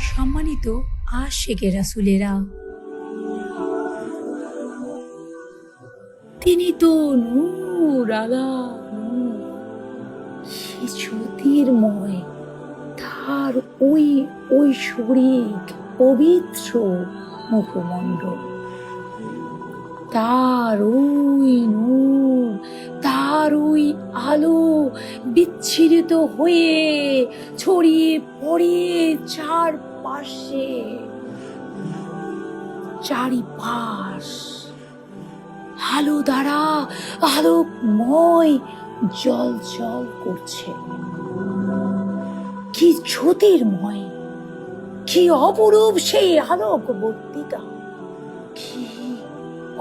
সম্মানিত আশিকে রাসূলেরা, তিনি তো নূর আলা নূর, সে জ্যোতির্ময়। তার ওই ঐশ্বরিক পবিত্র মুখমণ্ডল, তার ওই নূর, তার ওই আলো বিচ্ছিরিত হয়ে ছড়িয়ে পড়ে চারপাশে, চারিপাশ আলো দ্বারা আলোকময় জল জল করছে। কি জ্যোতির্ময়, কি অপরূপ সেই আলোকবর্তিকা, কি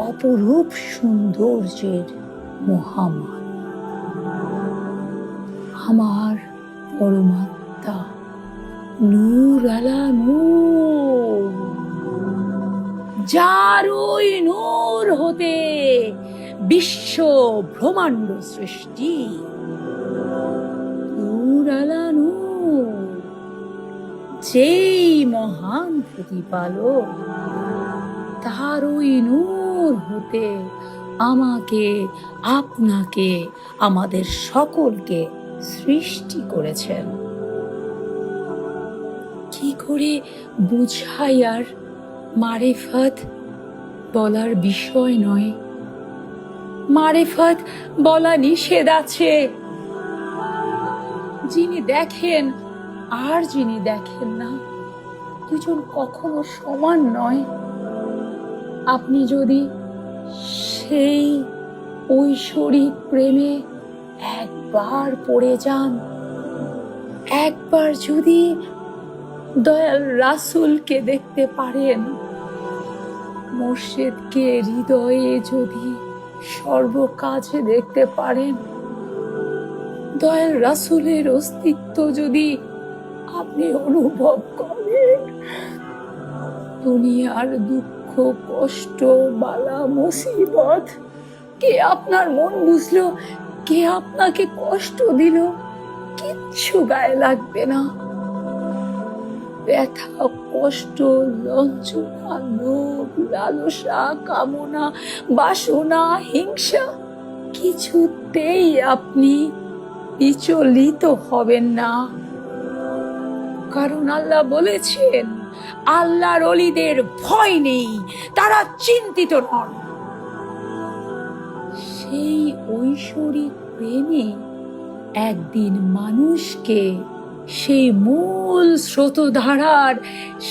অপরূপ সৌন্দর্যের মহামান। আমার পরমাত্মা নূর আলা নূর, যার ওই নূর হতে বিশ্ব ব্রহ্মাণ্ড সৃষ্টি। নূর আলা নূর, যেই মহান প্রতিপালক, তার ওই নূর হতে আমাকে, আপনাকে, আমাদের সকলকে সৃষ্টি করেছেন। কি করে বুঝাই আর মারিফাত বলার বিষয় নয়। মারিফাত বলা নিষেধ আছে। যিনি দেখেন আর যিনি দেখেন না, দুজন কখনো সমান নয়। আপনি যদি সেই ঐশ্বরিক প্রেমে একবার পড়ে যান, একবার যদি দয়াল রাসূলকে দেখতে পারেন, মুর্শিদকে হৃদয়ে যদি সর্বকাজে দেখতে পারেন, দয়াল রাসূলের অস্তিত্ব যদি আপনি অনুভব করেন, দুনিয়ার দুঃখ, কষ্ট, বালা, মুসিবত কে আপনার মন বুঝলো, কে আপনাকে কষ্ট দিল, কিচ্ছু গায়ে লাগবে না। ব্যথা, কষ্ট, লাঞ্ছনা, লোভ, লালসা, কামনা, বাসনা, হিংসা, কিছুতেই আপনি বিচলিত হবেন না। কারণ আল্লাহ বলেছেন, আল্লাহর ওলিদের ভয় নেই, তারা চিন্তিত নন। সেই ঐশ্বরিক প্রেমে একদিন মানুষকে সেই মূল স্রোতধারার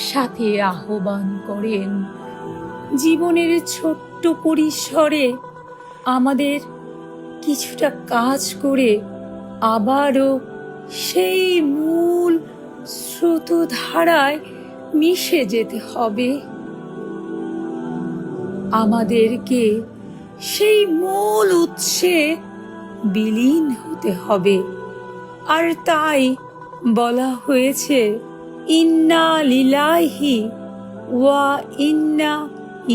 সাথে আহ্বান করেন। জীবনের ছোট্ট পরিসরে আমাদের কিছুটা কাজ করে আবারও সেই মূল স্রোতধারায় মিশে যেতে হবে। আমাদেরকে সেই মূল উৎসে বিলীন হতে হবে। আর তাই বলা হয়েছে, ইন্না লিল্লাহি ওয়া ইন্না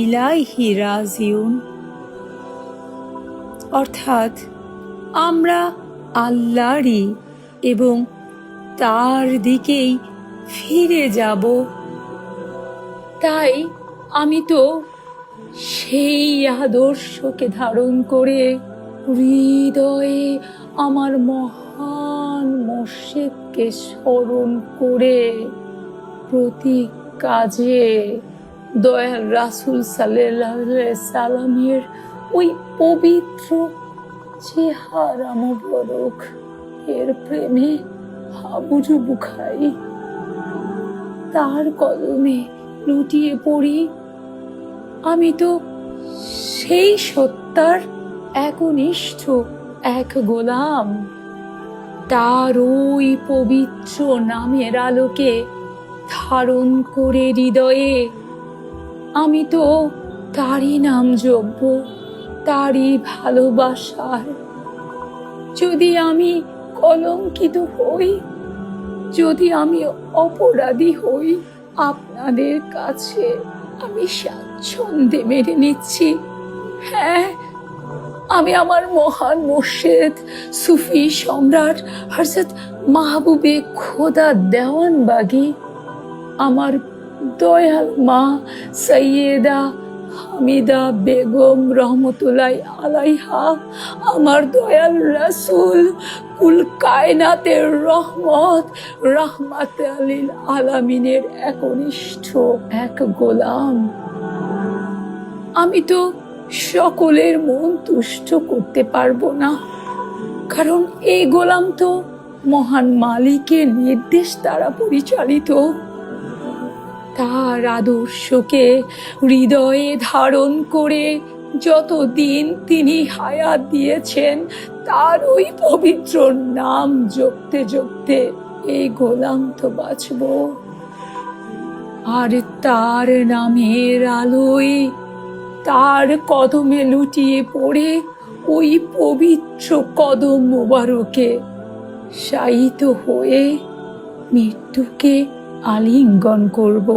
ইলাইহি রাজিউন, অর্থাৎ আমরা আল্লাহরই এবং তার দিকেই ফিরে যাব। তাই আমি তো সেই আদর্শকে ধারণ করে হৃদয়ে আমার মহান মুর্শিদকে স্মরণ করে প্রতি কাজে দয়াল রাসূল সাল্লাল্লাহু আলাইহি সাল্লামের ওই পবিত্র চেহারা মোবারক এর প্রেমে হাবুডুবু খাই, তার কদমে লুটিয়ে পড়ি। আমি তো সেই সত্তার একনিষ্ঠ এক গোলাম। তার ওই পবিত্র নামের আলোকে ধারণ করে হৃদয়ে আমি তো তারই নাম জপব, তারই ভালোবাসার। যদি আমি কলঙ্কিত হই, যদি আমি অপরাধী হই, আপনাদের কাছে আমি স্বাচ্ছন্দ্যে মেনে নিচ্ছি। হ্যাঁ, আমি আমার মহান মুর্শিদ সুফি সম্রাট হযরত মাহবুবে খোদা দেওয়ানবাগী, আমার দয়াল মা সৈয়দা হামিদা বেগম রহমতুল্লাহ আলাইহা, আমার দয়াল রাসূল কুল কায়নাতের রহমত রাহমাতুল আলামিনের একনিষ্ঠ এক গোলাম। আমি তো সকলের মন তুষ্ট করতে পারবো না, কারণ এই গোলাম তো মহান মালিকের নির্দেশ দ্বারা পরিচালিত। তার আদর্শকে হৃদয়ে ধারণ করে যতদিন তিনি হায়াত দিয়েছেন, তার ওই পবিত্র নাম জপতে জপতে এই গোলাম তো বাঁচব। আর তার নামের আলোয়, তার কদমে লুটিয়ে পড়ে ওই পবিত্র কদম মোবারকে শায়িত হয়ে মৃত্যুকে আলিঙ্গন করব।